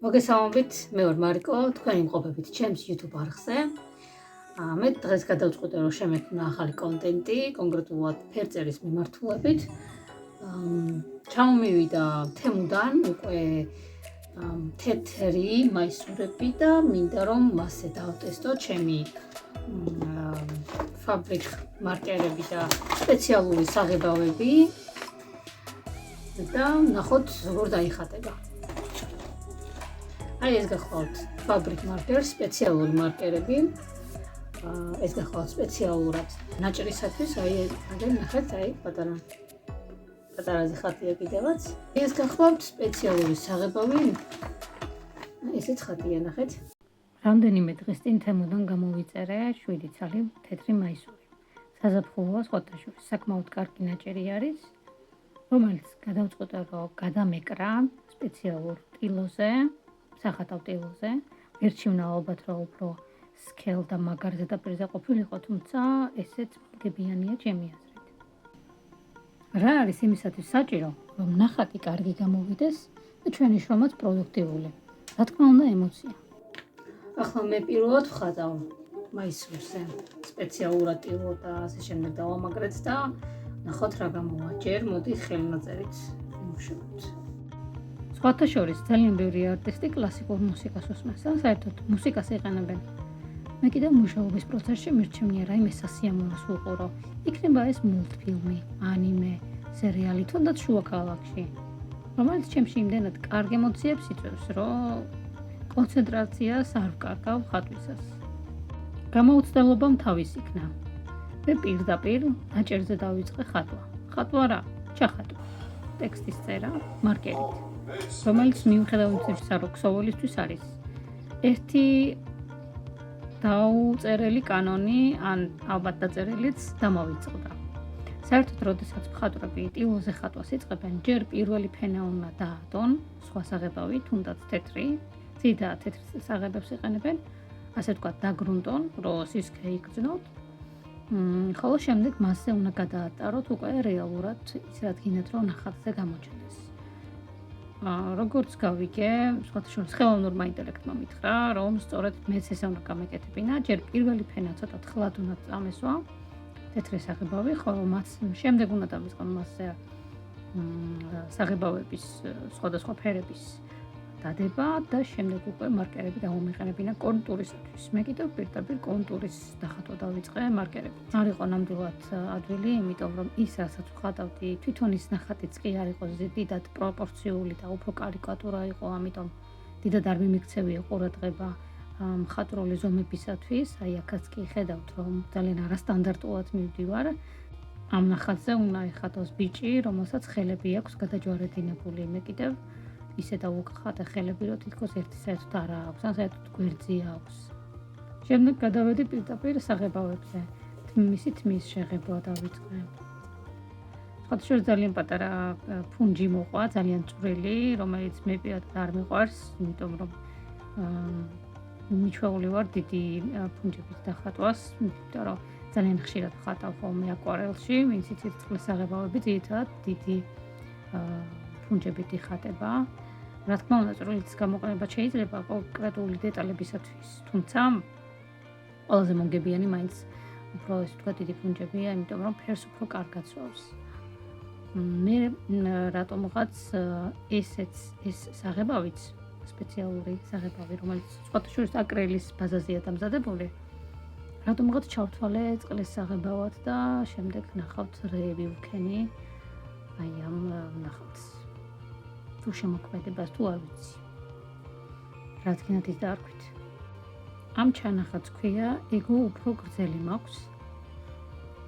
მოგესალმებით, მე ვარ მარიკო, თქვენ იმყოფებით ჩემს YouTube არხზე. მე დღეს გადავწყვიტე, რომ შემექმნა ახალი კონტენტი, კონკრეტულად ფერწერის მიმართულებით. ჩამომივიდა თემუდან უკვე თეთრი მაისურები და მინდა რომ მასზე დავტესტო ჩემი ფაბრიკ მარკერები და სპეციალური საღებავები და ნახოთ როგორ დაიხატება. აი ეს გახლავთ ფაბრიკ მარკერ, სპეციალური მარკერები. ეს გახლავთ სპეციალურად ნაჭრისათვის, აი ნახეთ, აი პატარაზე ხატია კიდევაც. ეს გახლავთ სპეციალური საღებავი. ესეც ხატია, ნახეთ. რამდენიმე დღის წინ თემუდან გამოვიწერე 7 ცალი თეთრი მაისური. საზაფხულოა სხვათა შორის, საკმაოდ კარგი ნაჭერი არის, რომელიც გადავწყვიტე, რომ გადამეკრა სპეციალურ ტილოზე. სახატავ ტილოზე, ვერჩივნა ალბათ რომ უფრო სქელ და მაგარ ზედაპირზე ყოფილიყო, თუმცა ესეც მგებიანია ჩემი აზრით. რა არის იმისათვის საჭირო, რომ ნახატი კარგი გამოვიდეს და ჩვენი შრომაც პროდუქტიული. რა თქმა უნდა, ემოცია. ახლა მე პირველად ვხატავ მაისურზე, სპეციალურად ტილო და ასე შემდეგ დავამაგრეთ და ნახოთ რა გამოვა. ჯერ მოდი ხელნაწერით ვიმუშაოთ. სხვათა შორის ძალიან ბევრი არტისტი კლასიკურ მუსიკას უსმენს და საერთოდ მუსიკას იყენებენ. მე კიდევ მუშაობის პროცესში მირჩევნია რაიმე სასიამოვნოს ვუყურო. იქნება ეს მულტფილმი, ანიმე, სერიალი, თუნდაც შუა ქალაქში, რომელიც ჩემში იმდენად კარგ ემოციებს იწვევს, რომ კონცენტრაციას არ ვკარგავ ხატვისას. გამოუცდელობამ თავის იქნა. მე პირდაპირ ნაჭერზე დავიწყე ხატვა. ხატვა რა? ჩახატვა. ტექსტის წერა მარკერით. რომელიც მიუხედავად იმისა, რომ ქსოვილისთვის არის ერთი დაუწერელი კანონი, ან ალბათ დაწერილიც დამოვიწყდა. საერთოდ, როდესაც მხატვრები ტილოზე ხატვას იწყებენ, ჯერ პირველი ფენა უნდა დაადონ, სხვა საღებავი, თუნდაც თეთრი, ძირითადად თეთრ საღებავს იყენებენ, ასე ვთქვათ, დაგრუნტონ, რომ სისქე იგრძნოთ. ხოლო შემდეგ მასზე უნდა გადაატაროთ უკვე რეალურად ის რაც გინდათ, რომ ნახატზე გამოჩნდეს. როგორც გავიგე, სხვათა შორის ხელოვნურმა ინტელექტმა მითხრა, რომ სწორედ მეც ესე უნდა გამეკეთებინა, ჯერ პირველი ფენა ცოტა თხლად უნდა წამესვა, თეთრი საღებავი, ხოლო მას შემდეგ უნდა დავიწყო მასზე საღებავების სხვადასხვა ფერების დადება და შემდეგ უკვე მარკერები დავუმეყენებინა კონტურისათვის. მე კიდევ პირდაპირ კონტურის დახატვა დავიწყე მარკერებით. არ იყო ნამდვილად ადვილი, იმიტომ რომ ის რასაც ვხატავდი, თვითონ ის ნახატიც კი არ იყო დიდად პროპორციული და უფრო კარიკატურა იყო, ამიტომ დიდად არ მიმიქცევია ყურადღება მხატვრული ზომებისათვის. აი აქაც კი ხედავთ, რომ ძალიან არასტანდარტულად მივდივარ. ამ ნახატზე უნდა ეხატოს ბიჭი, რომელსაც ხელები აქვს გადაჯვარედინებული. მე კიდევ ისე დავუხატე ხელები, რომ თითქოს ერთი საერთოდ არ აქვს, ან საერთოდ გვერდზე აქვს. შემდეგ გადავედი პირდაპირ საღებავებზე. მისი თმის შეღებვა დავიწყე. სხვათა შორის ძალიან პატარა ფუნჯი მოყვა, ძალიან წვრილი, რომელიც მე პირადად არ მიყვარს, იმიტომ რომ მიჩვეული ვარ დიდი ფუნჯების დახატვას, იმიტომ რომ ძალიან ხშირად ვხატავ ხოლმე აკვარელში, ვინც იცით წყლის საღებავები ძირითადად დიდი ფუნჯებით იხატება. რა თქმა უნდა, წვრილიც გამოყენება შეიძლება კონკრეტული დეტალებისათვის, თუმცა ყველაზე მომგებიანი მაინც უფრო ესე ვთქვათ დიდი ფუნჯებია, იმიტომ რომ ფერს უფრო კარგად სვავს. მე რატომღაც ეს საღებავიც, სპეციალური საღებავი, რომელიც სხვათა შორის აკრილის ბაზაზეა დამზადებული, რატომღაც ჩავთვალე წყლის საღებავად და შემდეგ ნახავთ რეები ვქენი აი ამ ნახატს. თუ შემოქმედებას თუ არ ვიცი. რაც გინდათ ის დაარქვით. ამ ჩანახატს ქვია ეგო უფრო გრძელი მაქვს,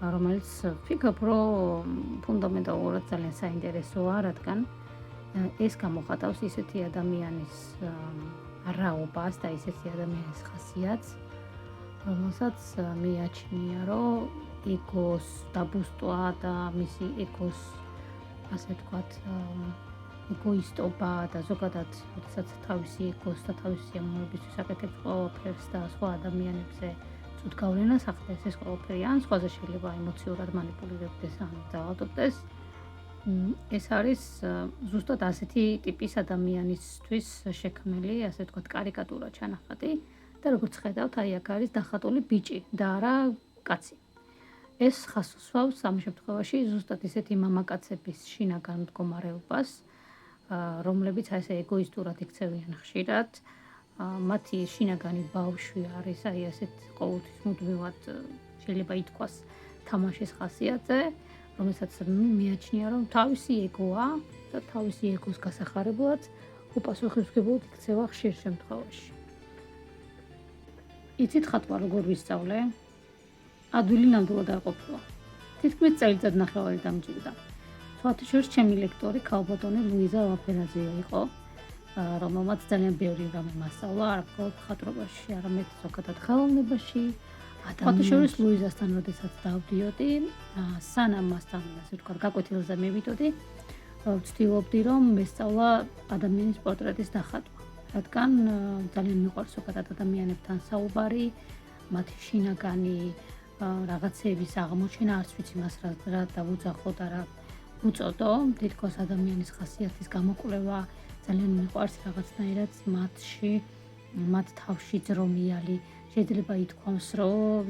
რომელიც ვფიქრობ, რომ ფუნდამენტალურად ძალიან საინტერესოა, რადგან ეს გამოხატავს ისეთი ადამიანის რაობას და ისეთი ადამიანის ხასიათს, რომელსაც მიაჩნია, რომ ეგოს დაბუსტვა და მისი ეგოს ასე ვთქვათ ეგოისტობა და ზოგადად, როდესაც თავისი ეგოს და თავისი სიამოვნებისთვის აკეთებს ყველაფერს და სხვა ადამიანებზე ცუდ გავლენას ახდენს, ეს ყველაფერი ან სხვაზე შეიძლება ემოციურად მანიპულირებდეს, ან ძალადობდეს. ეს არის ზუსტად ასეთი ტიპის ადამიანისთვის შექმნილი, ასე ვთქვათ, კარიკატურა ჩანახატი და როგორც ხედავთ, აი აქ არის დახატული ბიჭი და არა კაცი. ეს ხაზს უსვავს ამ შემთხვევაში ზუსტად ისეთი მამაკაცების შინაგან მდგომარეობას, რომლებიც ასე ეგოისტურად იქცევიან ხშირად. მათი შინაგანი ბავშვი არის აი ასეთ ყოველთვის მუდმივად შეიძლება ითქვას თამაშის ხასიათზე, რომელსაც მიაჩნია, რომ თავისი ეგოა და თავისი ეგოს გასახარებლად უპასუხისმგებლად იქცევა ხშირ შემთხვევაში. იცით ხატვა როგორ ვისწავლე? ადვილი ნამდვილად არ ყოფილა. თითქმის წელიწად ნახევარი დამჭირდა. სხვათა შორის ჩემი ლექტორი ქალბატონი ლუიზა ვაფერაძე იყო, რომელმაც ძალიან ბევრი რამე მასწავლა, არა მხოლოდ მხატვრობაში, არამედ ზოგადად ხელოვნებაში. სხვათა შორის ლუიზასთან როდესაც დავდიოდი, სანამ მასთან, ასე ვთქვათ, გაკვეთილზე მივიდოდი, ვცდილობდი, რომ მესწავლა ადამიანის პორტრეტის დახატვა. რადგან ძალიან მიყვარს ზოგადად ადამიანებთან საუბარი, მათი შინაგანი რაღაცეების აღმოჩენა, არც ვიცი მას რა დავუძახო და რა უწოდო, თითქოს ადამიანის ხასიათის გამოკვლევა ძალიან მიყვარს რაღაცნაირად მათ თავში ძრომიალი შეიძლება ითქვას, რომ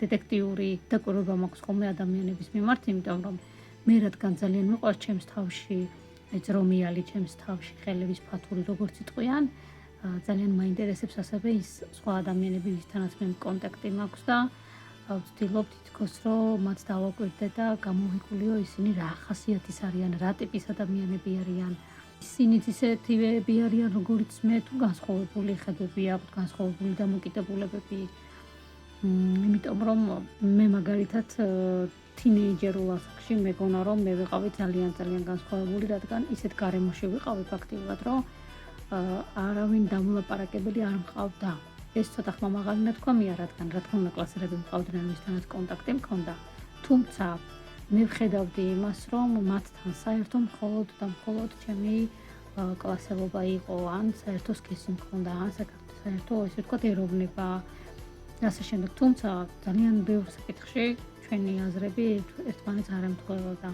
დეტექტიური დაკვირვება მაქვს ხოლმე ადამიანების მიმართ, იმიტომ რომ მე რადგან ძალიან მიყვარს ჩემს თავში ძრომიალი, ჩემს თავში ხელების ფათური როგორც იტყვიან, ძალიან მაინტერესებს ასევე ის სხვა ადამიანები, ვისთანაც მე კონტაქტი მაქვს და ვცდილობ თითქოს რომ მათ დავაკვირდე და გამოვიყულიო ისინი რა ხასიათის არიან, რა ტიპის ადამიანები არიან. ისინიც ისეთივეები არიან, როგორიც მე, თუ განსხვავებული ხედვები აქვთ, განსხვავებული დამოკიდებულებები. იმიტომ რომ მე მაგალითად თინეიჯერულ ასაკში მეგონა რომ მე ვიყავი ძალიან განსხვავებული, რადგან ისეთ გარემოში ვიყავი ფაქტიურად, რომ არავინ დამოლაპარაკებელი არ მყავდა. ეს ცოტა ხმამაღალი ნათქვამია, რადგან რა თქმა უნდა კლასელები მყავდნენ, ვისთანაც კონტაქტი მქონდა. თუმცა მე ვხედავდი იმას, რომ მათთან საერთო მხოლოდ და მხოლოდ ჩემი კლასელობა იყო, ან საერთო სქესი მქონდა, ან საერთო, ესე ვთქვათ, ეროვნება და ასე შემდეგ. თუმცა ძალიან ბევრ საკითხში ჩვენი აზრები ერთმანეთს არ ემთხვეოდა.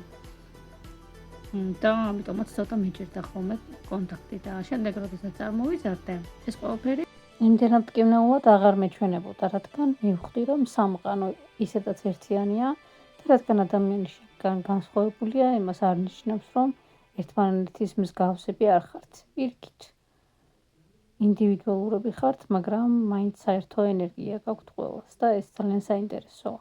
და ამიტომაც ცოტა მიჭირდა ხოლმე კონტაქტი და შემდეგ როდესაც წარმოვიზარდე, ეს ყველაფერი იმდენად მტკივნეულად აღარ მეჩვენებოდა, რადგან მივხვდი, რომ სამყარო ისედაც ერთიანია და რადგან ადამიანი განსხვავებულია, იმას არ ნიშნავს, რომ ერთმანეთის მსგავსები არ ხართ. პირიქით, ინდივიდუალურები ხართ, მაგრამ მაინც საერთო ენერგია გაქვთ ყველას და ეს ძალიან საინტერესოა.